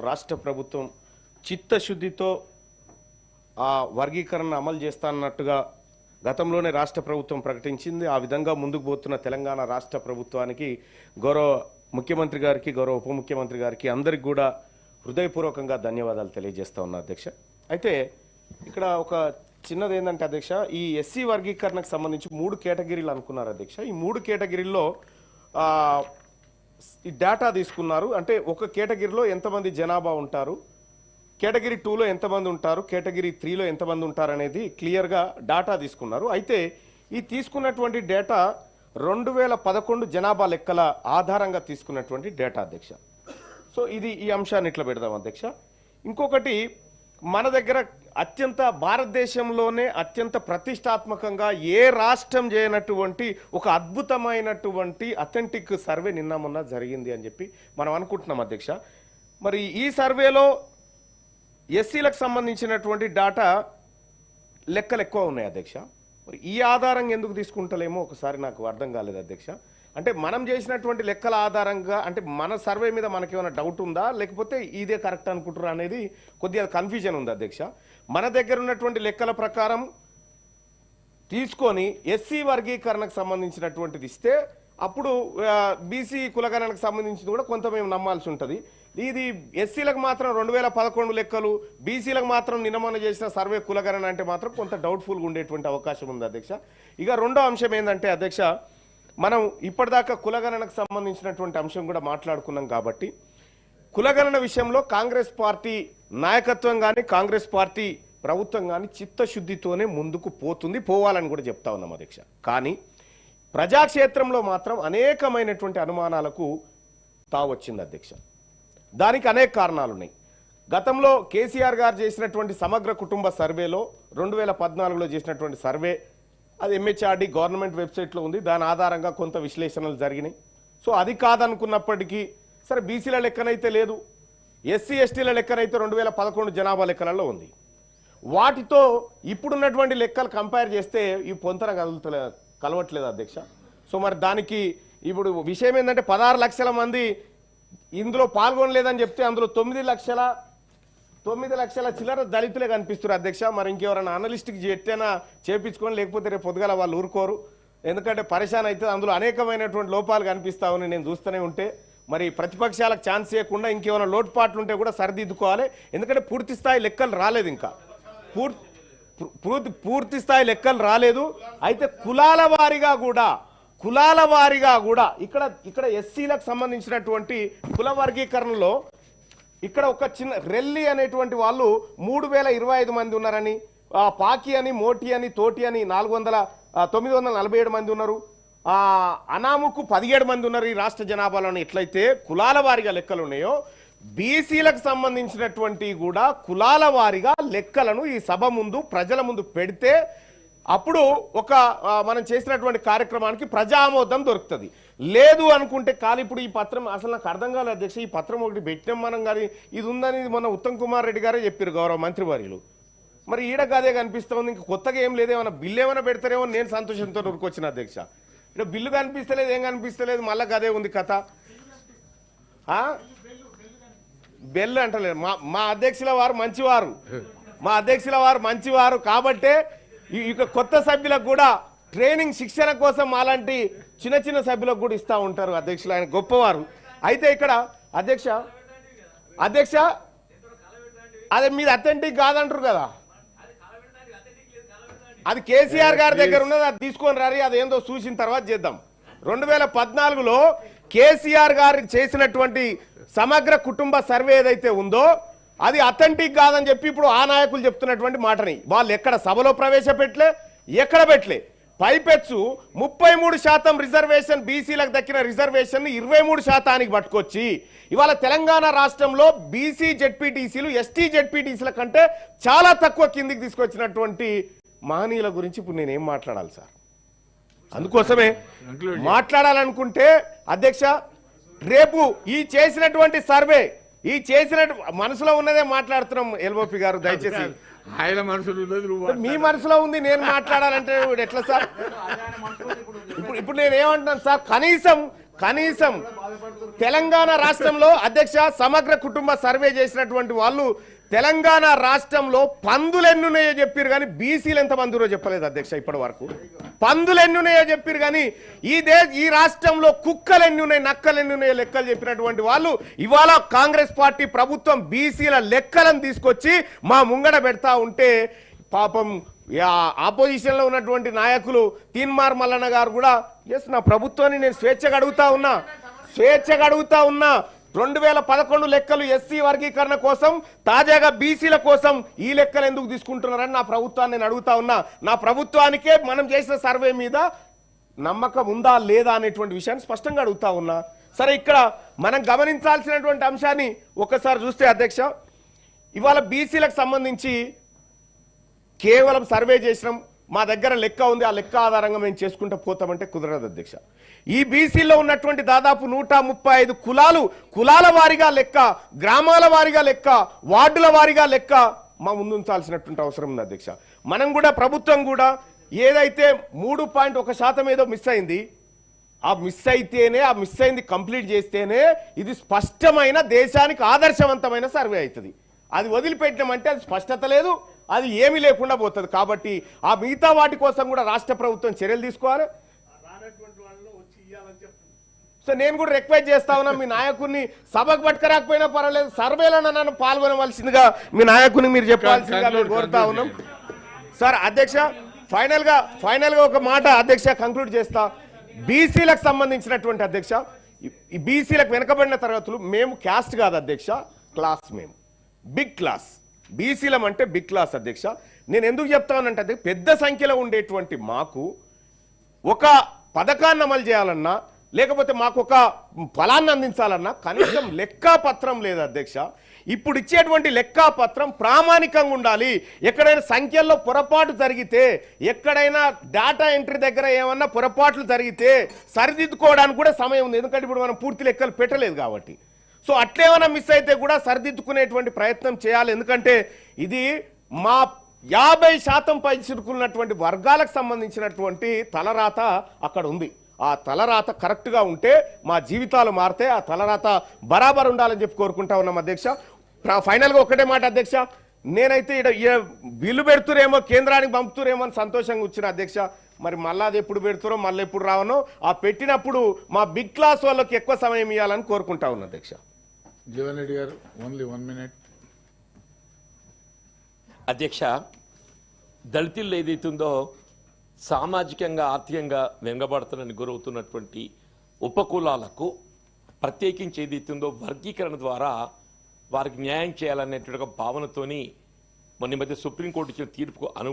రాష్ట్ర ప్రభుత్వం చిత్తశుద్ధితో ఆ వర్గీకరణ అమలు చేస్తానన్నట్టుగా గతంలోనే రాష్ట్ర ప్రభుత్వం ప్రకటించింది. ఆ విధంగా ముందుకు పోతున్న తెలంగాణ రాష్ట్ర ప్రభుత్వానికి గౌరవ ముఖ్యమంత్రి గారికి, గౌరవ ఉప ముఖ్యమంత్రి గారికి అందరికి కూడా హృదయపూర్వకంగా ధన్యవాదాలు తెలియజేస్తా ఉన్నా అధ్యక్ష. అయితే ఇక్కడ ఒక చిన్నది ఏంటంటే అధ్యక్ష, ఈ ఎస్సీ వర్గీకరణకు సంబంధించి 3 కేటగిరీలు అనుకున్నారు అధ్యక్ష. ఈ 3 కేటగిరీల్లో ఈ డేటా తీసుకున్నారు. అంటే ఒక కేటగిరీలో ఎంతమంది జనాభా ఉంటారు, కేటగిరీ 2లో ఎంతమంది ఉంటారు, కేటగిరీ 3లో ఎంతమంది ఉంటారు అనేది క్లియర్గా డేటా తీసుకున్నారు. అయితే ఈ తీసుకున్నటువంటి డేటా 2011 జనాభా లెక్కల ఆధారంగా తీసుకున్నటువంటి డేటా అధ్యక్ష. సో ఈ అంశాన్ని ఇట్లా పెడదాం అధ్యక్ష. ఇంకొకటి, మన దగ్గర భారతదేశంలోనే అత్యంత ప్రతిష్టాత్మకంగా ఏ రాష్ట్రం చేయనటువంటి ఒక అద్భుతమైనటువంటి అథెంటిక్ సర్వే నిన్న మొన్న జరిగింది అని చెప్పి మనం అనుకుంటున్నాం అధ్యక్ష. మరి ఈ సర్వేలో ఎస్సీలకు సంబంధించినటువంటి డేటా లెక్కలు ఎక్కువ ఉన్నాయి అధ్యక్ష. మరి ఈ ఆధారంగా ఎందుకు తీసుకుంటలేమో ఒకసారి నాకు అర్థం కాలేదు అధ్యక్ష. అంటే మనం చేసినటువంటి లెక్కల ఆధారంగా, అంటే మన సర్వే మీద మనకేమైనా డౌట్ ఉందా, లేకపోతే ఇదే కరెక్ట్ అనుకుంటారా అనేది కొద్దిగా కన్ఫ్యూజన్ ఉంది అధ్యక్ష. మన దగ్గర ఉన్నటువంటి లెక్కల ప్రకారం తీసుకొని ఎస్సీ వర్గీకరణకు సంబంధించినటువంటిది ఇస్తే అప్పుడు బీసీ కులగణనకు సంబంధించింది కూడా కొంత మేము నమ్మాల్సి ఉంటుంది. ఇది ఎస్సీలకు మాత్రం 2011 లెక్కలు, బీసీలకు మాత్రం నిన్నమన చేసిన సర్వే కులగణన అంటే మాత్రం కొంత డౌట్ఫుల్గా ఉండేటువంటి అవకాశం ఉంది అధ్యక్ష. ఇక రెండో అంశం ఏంటంటే అధ్యక్ష, మనం ఇప్పటిదాకా కులగణనకు సంబంధించినటువంటి అంశం కూడా మాట్లాడుకున్నాం కాబట్టి కులగణన విషయంలో కాంగ్రెస్ పార్టీ నాయకత్వం కానీ, కాంగ్రెస్ పార్టీ ప్రభుత్వం కానీ చిత్తశుద్ధితోనే ముందుకు పోవాలని కూడా చెప్తా ఉన్నాం అధ్యక్ష. కానీ ప్రజాక్షేత్రంలో మాత్రం అనేకమైనటువంటి అనుమానాలకు తావొచ్చింది అధ్యక్ష. దానికి అనేక కారణాలు ఉన్నాయి. గతంలో కేసీఆర్ గారు చేసినటువంటి సమగ్ర కుటుంబ సర్వేలో 2014లో చేసినటువంటి సర్వే, అది ఎంహెచ్ఆర్డి గవర్నమెంట్ వెబ్సైట్లో ఉంది. దాని ఆధారంగా కొంత విశ్లేషణలు జరిగినాయి. సో అది కాదనుకున్నప్పటికీ సరే, బీసీల లెక్కనైతే లేదు, ఎస్సీ ఎస్టీల లెక్కనైతే 2011 జనాభా లెక్కలలో ఉంది. వాటితో ఇప్పుడున్నటువంటి లెక్కలు కంపేర్ చేస్తే ఈ పొంతన కలవట్లేదు అధ్యక్ష. సో మరి దానికి ఇప్పుడు విషయం ఏంటంటే 16 లక్షల మంది ఇందులో పాల్గొనలేదని చెప్తే అందులో 9 లక్షల చిల్లర దళితులే కనిపిస్తారు అధ్యక్ష. మరి ఇంకెవరైనా అనలిస్ట్కి ఎట్టైనా చేపించుకొని, లేకపోతే రేపు పొద్దుగాల వాళ్ళు ఊరుకోరు. ఎందుకంటే పరిశాన్ అయితే అందులో అనేకమైనటువంటి లోపాలు కనిపిస్తామని నేను చూస్తూనే ఉంటే, మరి ప్రతిపక్షాలకు ఛాన్స్ ఇవ్వకుండా ఇంకేమైనా లోటుపాట్లు ఉంటే కూడా సరిదిద్దుకోవాలి. ఎందుకంటే పూర్తి స్థాయి లెక్కలు రాలేదు, ఇంకా పూర్తి స్థాయి లెక్కలు రాలేదు. అయితే కులాల వారీగా కూడా ఇక్కడ ఎస్సీలకు సంబంధించినటువంటి కుల వర్గీకరణలో ఇక్కడ ఒక చిన్న రెల్లి అనేటువంటి వాళ్ళు 3025 మంది ఉన్నారని, పాకి అని, మోటి అని, తోటి అని 947 మంది ఉన్నారు, అనాముకు 17 మంది ఉన్నారు ఈ రాష్ట్ర జనాభాలోని. ఎట్లయితే కులాల వారీగా లెక్కలు ఉన్నాయో, బీసీలకు సంబంధించినటువంటి కూడా కులాల వారీగా లెక్కలను ఈ సభ ముందు, ప్రజల ముందు పెడితే అప్పుడు మనం చేసినటువంటి కార్యక్రమానికి ప్రజా ఆమోదం దొరుకుతుంది. లేదు అనుకుంటే ఇప్పుడు ఈ పత్రం అసలు నాకు అర్థం కాలేదు అధ్యక్ష. ఈ పత్రం ఒకటి పెట్టినాం మనం, కానీ ఇది ఉందని మొన్న ఉత్తమ్ కుమార్ రెడ్డి గారే చెప్పారు, గౌరవ మంత్రివర్యులు. మరి ఈడకు అదే కనిపిస్తూ ఉంది. ఇంకా కొత్తగా ఏం లేదు, ఏమైనా బిల్లు ఏమైనా పెడతారేమో నేను సంతోషంతో ఊరుకొచ్చిన అధ్యక్ష. ఇక్కడ బిల్లు కనిపిస్తలేదు, ఏం కనిపిస్తలేదు, మళ్ళీ అదే ఉంది కథ. బెల్లు అంటలేదు. మా అధ్యక్షుల వారు మంచివారు కాబట్టే ఇక కొత్త సభ్యులకు కూడా ట్రైనింగ్, శిక్షణ కోసం అలాంటి చిన్న సభ్యులకు కూడా ఇస్తూ ఉంటారు అధ్యక్షులు. ఆయన గొప్పవారు. అయితే ఇక్కడ అధ్యక్ష అదే మీది అథెంటిక్ కాదంటారు కదా, అది కేసీఆర్ గారి దగ్గర ఉన్నది, అది తీసుకొని రారి, అదేందో చూసిన తర్వాత చేద్దాం. 2014లో కేసీఆర్ గారు చేసినటువంటి సమగ్ర కుటుంబ సర్వే ఏదైతే ఉందో అది అథెంటిక్ కాదని చెప్పి ఇప్పుడు ఆ నాయకులు చెప్తున్నటువంటి మాటని వాళ్ళు ఎక్కడ సభలో ప్రవేశపెట్టలే, ఎక్కడ పెట్టలే. పైపెచ్చు 33% రిజర్వేషన్, బీసీలకు దక్కిన రిజర్వేషన్ 23% పట్టుకొచ్చి ఇవాళ తెలంగాణ రాష్ట్రంలో బీసీ జెడ్పీటీసీలు, ఎస్టీ జెడ్పీటీసీల కంటే చాలా తక్కువ కిందికి తీసుకొచ్చినటువంటి మహనీయుల గురించి ఇప్పుడు నేనేం మాట్లాడాలి సార్? అందుకోసమే మాట్లాడాలనుకుంటే అధ్యక్ష, రేపు ఈ చేసినటువంటి సర్వే, మనసులో ఉన్నదే మాట్లాడుతున్నాం. ఎల్ఓపి గారు దయచేసి ఆయన మనసులో మీ మనసులో ఉంది, నేను మాట్లాడాలంటే ఎట్లా సార్? ఇప్పుడు నేనేమంటున్నాను సార్, కనీసం తెలంగాణ రాష్ట్రంలో అధ్యక్ష సమగ్ర కుటుంబ సర్వే చేసినటువంటి వాళ్ళు తెలంగాణ రాష్ట్రంలో పందులు ఎన్నున్నాయో చెప్పారు కానీ బీసీలు ఎంత మందిరో చెప్పలేదు అధ్యక్ష ఇప్పటి వరకు. పందులు ఎన్నున్నాయో చెప్పారు కానీ ఈ రాష్ట్రంలో కుక్కలు ఎన్నున్నాయి, నక్కలు ఎన్నున్నాయో లెక్కలు చెప్పినటువంటి వాళ్ళు ఇవాళ కాంగ్రెస్ పార్టీ ప్రభుత్వం బీసీల లెక్కలను తీసుకొచ్చి మా ముంగడ పెడతా ఉంటే పాపం ఆపోజిషన్ లో ఉన్నటువంటి నాయకులు తీన్మార్ మల్లన్న గారు కూడా ఎస్ నా ప్రభుత్వాన్ని నేను స్వేచ్ఛగా అడుగుతా ఉన్నా 2011 లెక్కలు ఎస్సీ వర్గీకరణ కోసం తాజాగా బీసీల కోసం ఈ లెక్కలు ఎందుకు తీసుకుంటున్నారని నా ప్రభుత్వాన్ని నేను అడుగుతా ఉన్నా. నా ప్రభుత్వానికే మనం చేసిన సర్వే మీద నమ్మకం ఉందా లేదా అనేటువంటి విషయాన్ని స్పష్టంగా అడుగుతా ఉన్నా. సరే, ఇక్కడ మనం గమనించాల్సినటువంటి అంశాన్ని ఒకసారి చూస్తే అధ్యక్ష, ఇవాళ బీసీలకు సంబంధించి కేవలం సర్వే చేసినాం, మా దగ్గర లెక్క ఉంది, ఆ లెక్క ఆధారంగా మేము చేసుకుంటూ పోతామంటే కుదరదు అధ్యక్ష. ఈ బీసీలో ఉన్నటువంటి దాదాపు 135 కులాల వారీగా లెక్క, గ్రామాల వారీగా లెక్క, వార్డుల వారీగా లెక్క మా ముందు ఉంచాల్సినటువంటి అవసరం ఉంది అధ్యక్ష. మనం కూడా ప్రభుత్వం కూడా ఏదైతే 3.1% ఏదో మిస్ అయింది, ఆ మిస్ అయింది కంప్లీట్ చేస్తేనే ఇది స్పష్టమైన దేశానికి ఆదర్శవంతమైన సర్వే అవుతుంది. అది వదిలిపెట్టమంటే అది స్పష్టత లేదు, అది ఏమీ లేకుండా పోతుంది. కాబట్టి ఆ మిగతా వాటి కోసం కూడా రాష్ట్ర ప్రభుత్వం చర్యలు తీసుకోవాలి. సో నేను కూడా రిక్వెస్ట్ చేస్తా ఉన్నా, మీ నాయకుడిని సభకు పట్టుకరాకపోయినా పర్వాలేదు, సర్వేలో నన్ను పాల్గొనవలసిందిగా మీ నాయకుడిని మీరు చెప్పాల్సిందిగా మేము కోరుతా ఉన్నాం. సార్ అధ్యక్ష, ఫైనల్ గా ఒక మాట అధ్యక్ష కంక్లూడ్ చేస్తా. బీసీలకు సంబంధించినటువంటి అధ్యక్ష, ఈ బీసీలకు వెనకబడిన తరగతులు మేము క్యాస్ట్ కాదు అధ్యక్ష, క్లాస్, మేము బిగ్ క్లాస్. బీసీలం అంటే బిగ్ క్లాస్ అధ్యక్ష. నేను ఎందుకు చెప్తానంటే పెద్ద సంఖ్యలో ఉండేటువంటి మాకు ఒక పథకాన్ని అమలు చేయాలన్నా, లేకపోతే మాకు ఒక ఫలాన్ని అందించాలన్నా కనీసం లెక్కాపత్రం లేదు అధ్యక్ష. ఇప్పుడు ఇచ్చేటువంటి లెక్కాపత్రం ప్రామాణికంగా ఉండాలి. ఎక్కడైనా సంఖ్యల్లో పొరపాటు జరిగితే, ఎక్కడైనా డేటా ఎంట్రీ దగ్గర ఏమన్నా పొరపాట్లు జరిగితే సరిదిద్దుకోవడానికి కూడా సమయం ఉంది. ఎందుకంటే ఇప్పుడు మనం పూర్తి లెక్కలు పెట్టలేదు కాబట్టి. సో అట్లేమైనా మిస్ అయితే కూడా సరిదిద్దుకునేటువంటి ప్రయత్నం చేయాలి. ఎందుకంటే ఇది మా 50% పై చిరుకున్నటువంటి వర్గాలకు సంబంధించినటువంటి తలరాత అక్కడ ఉంది. ఆ తలరాత కరెక్ట్గా ఉంటే మా జీవితాలు మారితే, ఆ తలరాత బరాబర్ ఉండాలని చెప్పి కోరుకుంటా ఉన్నాం అధ్యక్ష. ఫైనల్గా ఒకటే మాట అధ్యక్ష, నేనైతే బిల్లు పెడుతురేమో, కేంద్రానికి పంపుతురేమో అని సంతోషంగా వచ్చిన అధ్యక్ష. మరి మళ్ళీ అది ఎప్పుడు పెడుతురో, మళ్ళీ ఎప్పుడు రావనో, ఆ పెట్టినప్పుడు మా బిగ్ క్లాస్ వాళ్ళకి ఎక్కువ సమయం ఇవ్వాలని కోరుకుంటా ఉన్నా అధ్యక్ష. జీవన్ రెడ్డి గారు, ఓన్లీ 1 minute. అధ్యక్ష, దళితులు ఏదైతుందో సామాజికంగా ఆర్థికంగా వెనుకబడుతున్న గురవుతున్నటువంటి ఉపకులాలకు ప్రత్యేకించి ఏదైతుందో వర్గీకరణ ద్వారా వారికి న్యాయం చేయాలనేటువంటి భావనతోని మొన్న మధ్య సుప్రీంకోర్టు ఇచ్చిన తీర్పుకు అనుగుణంగా